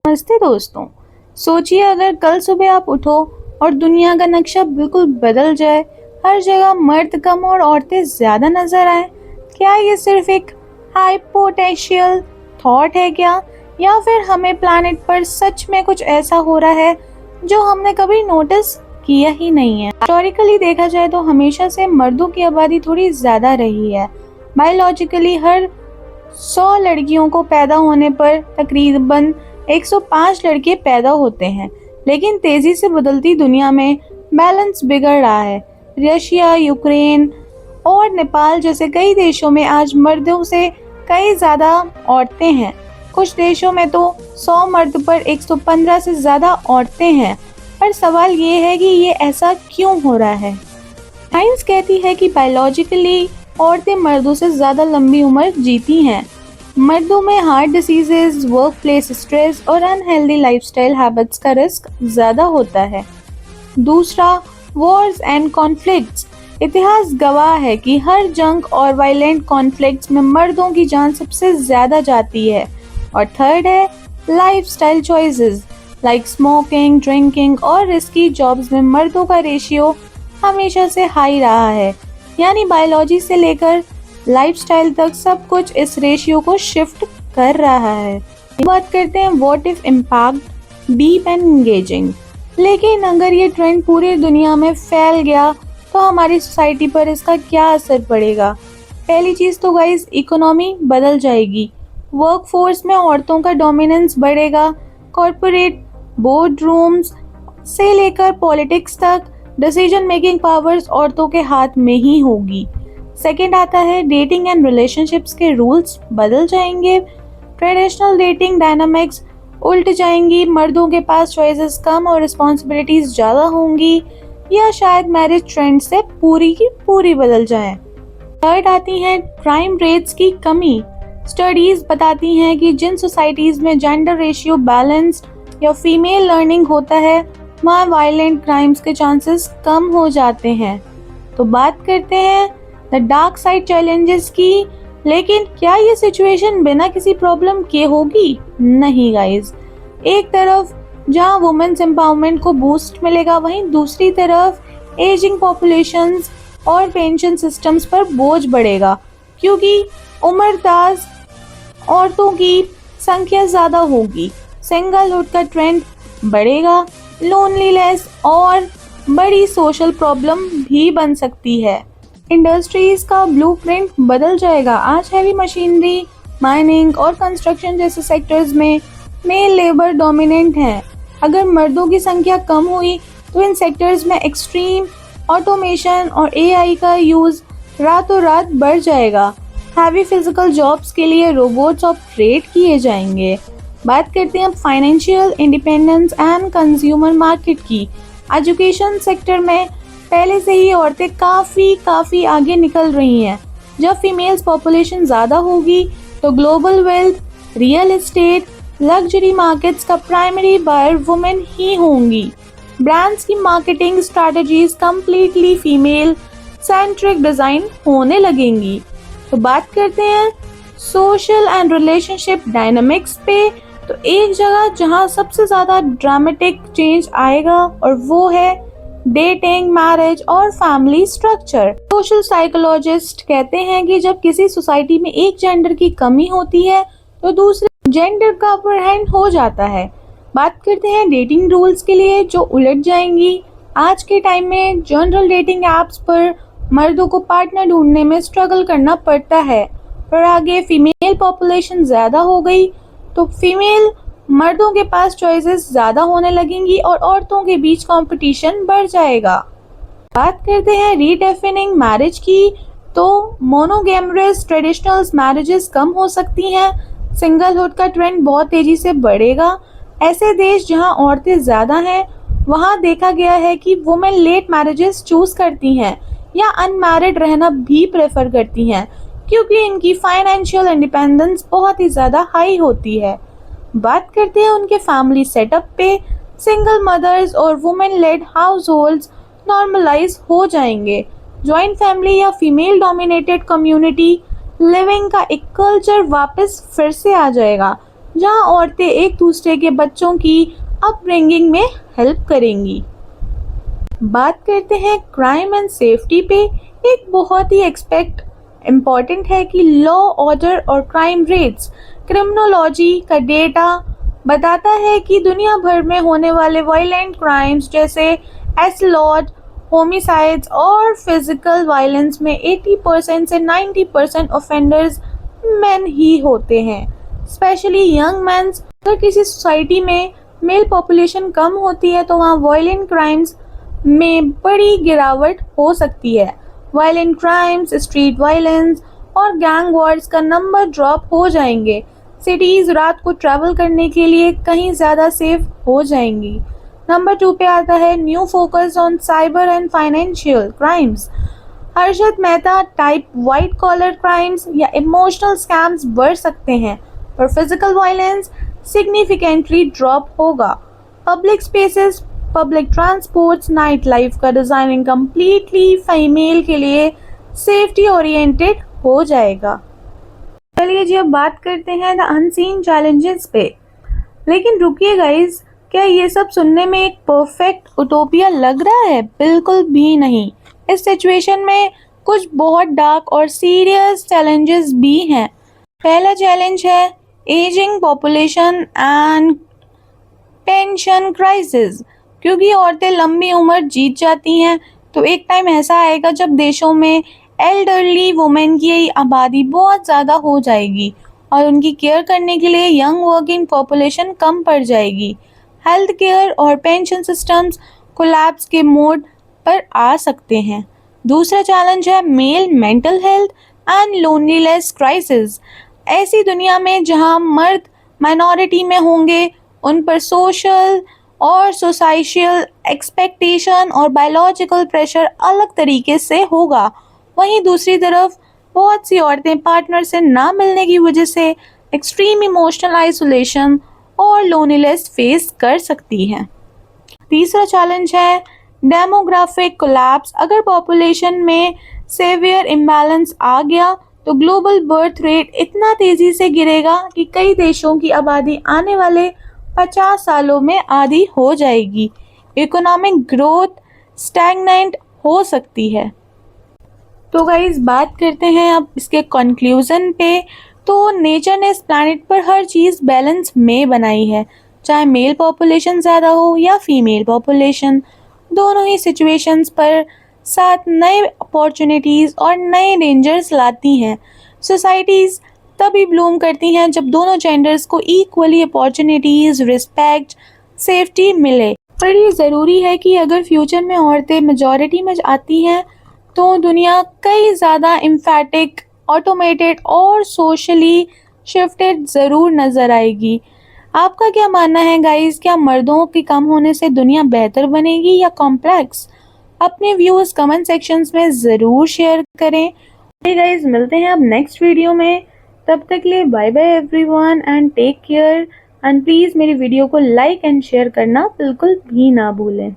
नमस्ते दोस्तों। सोचिए अगर कल सुबह आप उठो और दुनिया का नक्शा बिल्कुल बदल जाए, हर जगह मर्द कम और औरतें ज्यादा नजर आए। क्या ये सिर्फ एक हाइपोथेटिकल थॉट है क्या, या फिर हमें प्लैनेट पर सच में कुछ ऐसा हो रहा है जो हमने कभी नोटिस किया ही नहीं है? हिस्टोरिकली देखा जाए तो हमेशा से मर्दों की आबादी थोड़ी ज्यादा रही है। बायोलॉजिकली हर 100 लड़कियों को पैदा होने पर तकरीबन 105 लड़के पैदा होते हैं, लेकिन तेजी से बदलती दुनिया में बैलेंस बिगड़ रहा है। रशिया, यूक्रेन और नेपाल जैसे कई देशों में आज मर्दों से कई ज्यादा औरतें हैं। कुछ देशों में तो 100 मर्द पर 115 से ज्यादा औरतें हैं। पर सवाल ये है कि ये ऐसा क्यों हो रहा है? साइंस कहती है कि बायोलॉजिकली औरतें मर्दों से ज्यादा लंबी उम्र जीती हैं। मर्दों में heart diseases, work place stress और अनहेल्दी लाइफस्टाइल हैबिट्स का रिस्क ज्यादा होता है। दूसरा, वॉर्स एंड कॉन्फ्लिक्ट्स। इतिहास गवाह है कि हर जंग और वायलेंट कॉन्फ्लिक्ट्स में मर्दों की जान सबसे ज्यादा जाती है। और थर्ड है lifestyle choices like smoking, drinking और रिस्की जॉब्स में मर्दों का रेशियो हमेशा से हाई रहा है। यानी बायोलॉजी से लेकर लाइफस्टाइल तक सब कुछ इस रेशियो को शिफ्ट कर रहा है। बात करते हैं what if impact, deep and engaging. लेकिन अगर ये ट्रेंड पूरी दुनिया में फैल गया तो हमारी सोसाइटी पर इसका क्या असर पड़ेगा? पहली चीज तो गाइस, इकोनॉमी बदल जाएगी। वर्कफोर्स में औरतों का डोमिनेंस बढ़ेगा। कॉर्पोरेट बोर्ड रूम्स से लेकर पॉलिटिक्स तक डिसीजन मेकिंग पावर्स औरतों के हाथ में ही होगी। सेकंड आता है डेटिंग एंड रिलेशनशिप्स के रूल्स बदल जाएंगे। ट्रेडिशनल डेटिंग डायनामिक्स उल्ट जाएंगी। मर्दों के पास चॉइसेस कम और रिस्पॉन्सिबिलिटीज ज्यादा होंगी, या शायद मैरिज ट्रेंड से पूरी की पूरी बदल जाए। थर्ड आती है क्राइम रेट्स की कमी। स्टडीज बताती हैं कि जिन सोसाइटीज में जेंडर रेशियो बैलेंस्ड या फीमेल लर्निंग होता है, वहाँ वायलेंट क्राइम्स के चांसेस कम हो जाते हैं। तो बात करते हैं द डार्क साइड चैलेंजेस की। लेकिन क्या ये सिचुएशन बिना किसी प्रॉब्लम के होगी? नहीं गाइस। एक तरफ जहाँ वुमेन्स एम्पावरमेंट को बूस्ट मिलेगा, वहीं दूसरी तरफ एजिंग पॉपुलेशंस और पेंशन सिस्टम्स पर बोझ बढ़ेगा, क्योंकि उम्रदराज औरतों की संख्या ज्यादा होगी। सिंगलहुड का ट्रेंड बढ़ेगा। लोनलीनेस और बड़ी सोशल प्रॉब्लम भी बन सकती है। इंडस्ट्रीज का ब्लूप्रिंट बदल जाएगा। आज हैवी मशीनरी, माइनिंग और कंस्ट्रक्शन जैसे सेक्टर्स में मेल लेबर डोमिनेंट हैं। अगर मर्दों की संख्या कम हुई तो इन सेक्टर्स में एक्सट्रीम ऑटोमेशन और एआई का यूज रातों रात बढ़ जाएगा। हैवी फिजिकल जॉब्स के लिए रोबोट्स ऑपरेट किए जाएंगे। बात करते हैं financial independence and consumer market की। एजुकेशन सेक्टर में पहले से ही औरतें काफी आगे निकल रही हैं। जब फीमेल्स पॉपुलेशन ज्यादा होगी तो global wealth, real estate, luxury markets का प्राइमरी बायर वुमेन ही होंगी। ब्रांड्स की marketing strategies completely female centric design होने लगेंगी। तो बात करते हैं सोशल एंड रिलेशनशिप डायनामिक्स पे। तो एक जगह जहां सबसे ज्यादा ड्रामेटिक चेंज आएगा और वो है डेटिंग, मैरिज और फैमिली स्ट्रक्चर। सोशल साइकोलॉजिस्ट कहते हैं कि जब किसी सोसाइटी में एक जेंडर की कमी होती है तो दूसरे जेंडर का अपर हैंड हो जाता है। बात करते हैं डेटिंग रूल्स के लिए जो उलट जाएंगी। आज के टाइम में जनरल डेटिंग एप्स पर मर्दों को पार्टनर ढूंढने में स्ट्रगल करना पड़ता है, पर आगे फीमेल पॉपुलेशन ज्यादा हो गई तो फीमेल मर्दों के पास चॉइसेस ज्यादा होने लगेंगी और औरतों के बीच कंपटीशन बढ़ जाएगा। बात करते हैं रीडेफिनिंग मैरिज की। तो मोनोगैमरस ट्रेडिशनल मैरिजेस कम हो सकती हैं। सिंगलहुड का ट्रेंड बहुत तेजी से बढ़ेगा। ऐसे देश जहां औरतें ज्यादा हैं, वहां देखा गया है कि वुमेन लेट मैरिजेस चूज करती हैं या अनमैरिड रहना भी प्रेफर करती हैं, क्योंकि इनकी फाइनेंशियल इंडिपेंडेंस बहुत ही ज्यादा हाई होती है। बात करते हैं उनके फैमिली सेटअप पे। सिंगल मदर्स और women led households normalize हो जाएंगे। जॉइंट फैमिली या फीमेल डोमिनेटेड कम्युनिटी लिविंग का एक कल्चर वापस फिर से आ जाएगा। जहां औरतें एक दूसरे के बच्चों की अपब्रिंगिंग में हेल्प करेंगी। बात करते हैं क्राइम एंड सेफ्टी पे। एक बहुत ही एक्सपेक्ट इम्पॉर्टेंट है कि लॉ ऑर्डर और क्राइम रेट्स। क्रिमिनोलॉजी का डेटा बताता है कि दुनिया भर में होने वाले वायलेंट क्राइम्स जैसे असॉल्ट, होमिसाइड्स और फिजिकल वायलेंस में 80% से 90% ऑफेंडर्स मेन ही होते हैं, स्पेशली यंग मेंस। अगर किसी सोसाइटी में मेल पॉपुलेशन कम होती है तो वहाँ वायलेंट क्राइम्स में बड़ी गिरावट हो सकती है। वायलेंट क्राइम्स, स्ट्रीट वायलेंस और गैंग वॉर्स का नंबर ड्रॉप हो जाएंगे। सिटीज रात को ट्रैवल करने के लिए कहीं ज़्यादा सेफ हो जाएंगी। नंबर 2 पे आता है new focus on cyber and financial crimes. Harshad Mehta type white collar crimes या इमोशनल स्कैम्स बढ़ सकते हैं और फिजिकल वायलेंस सिग्निफिकेंटली ड्रॉप होगा। Public spaces, public transports, night life का डिजाइनिंग कंप्लीटली फीमेल के लिए सेफ्टी ओरिएंटेड हो जाएगा। चलिए जी, अब बात करते हैं द अनसीन चैलेंजेस पे। लेकिन रुकिए गाइस, क्या ये सब सुनने में एक परफेक्ट उटोपिया लग रहा है? बिल्कुल भी नहीं। इस सिचुएशन में कुछ बहुत डार्क और सीरियस चैलेंजेस भी हैं। पहला चैलेंज है ageing population and pension crisis. क्योंकि औरतें लंबी उम्र जीत जाती हैं, तो एक टाइम ऐसा आएगा जब देशों में एल्डरली वुमेन की आबादी बहुत ज़्यादा हो जाएगी और उनकी केयर करने के लिए यंग वर्किंग पॉपुलेशन कम पड़ जाएगी। हेल्थ केयर और पेंशन सिस्टम्स कोलैप्स के मोड पर आ सकते हैं। दूसरा चैलेंज है male mental health and loneliness crisis. ऐसी दुनिया में जहां मर्द माइनॉरिटी में होंगे, उन पर सोशल और सोसाइशियल एक्सपेक्टेशन और बायोलॉजिकल प्रेशर अलग तरीके से होगा। वहीं दूसरी तरफ बहुत सी औरतें पार्टनर से ना मिलने की वजह से एक्सट्रीम इमोशनल आइसोलेशन और लोनलीनेस फेस कर सकती हैं। तीसरा चैलेंज है डेमोग्राफिक कोलैप्स। अगर पॉपुलेशन में सेवियर इम्बैलेंस आ गया तो ग्लोबल बर्थ रेट इतना तेजी से गिरेगा कि कई देशों की आबादी आने वाले 50 सालों में आधी हो जाएगी। इकोनॉमिक ग्रोथ स्टैग्नेंट हो सकती है। तो गाइस, बात करते हैं अब इसके कंक्लूजन पे। तो नेचर ने इस प्लैनेट पर हर चीज़ बैलेंस में बनाई है, चाहे मेल पॉपुलेशन ज़्यादा हो या फीमेल पॉपुलेशन। दोनों ही सिचुएशंस पर साथ नए अपॉर्चुनिटीज़ और नए डेंजर्स लाती हैं। सोसाइटीज़ तभी ब्लूम करती हैं जब दोनों जेंडर्स को इक्वली अपॉर्चुनिटीज़, रिस्पेक्ट, सेफ्टी मिले। पर ये ज़रूरी है कि अगर फ्यूचर में औरतें मेजॉरिटी में आती हैं तो दुनिया कई ज़्यादा एम्फैटिक, ऑटोमेटेड और सोशली शिफ्टेड ज़रूर नज़र आएगी। आपका क्या मानना है गाइस? क्या मर्दों के कम होने से दुनिया बेहतर बनेगी या कॉम्प्लेक्स? अपने व्यूज़ कमेंट सेक्शंस में ज़रूर शेयर करें। गाइस, मिलते हैं अब नेक्स्ट वीडियो में। तब तक के लिए bye bye everyone and take care. And please मेरी वीडियो को लाइक एंड शेयर करना बिल्कुल भी ना भूलें।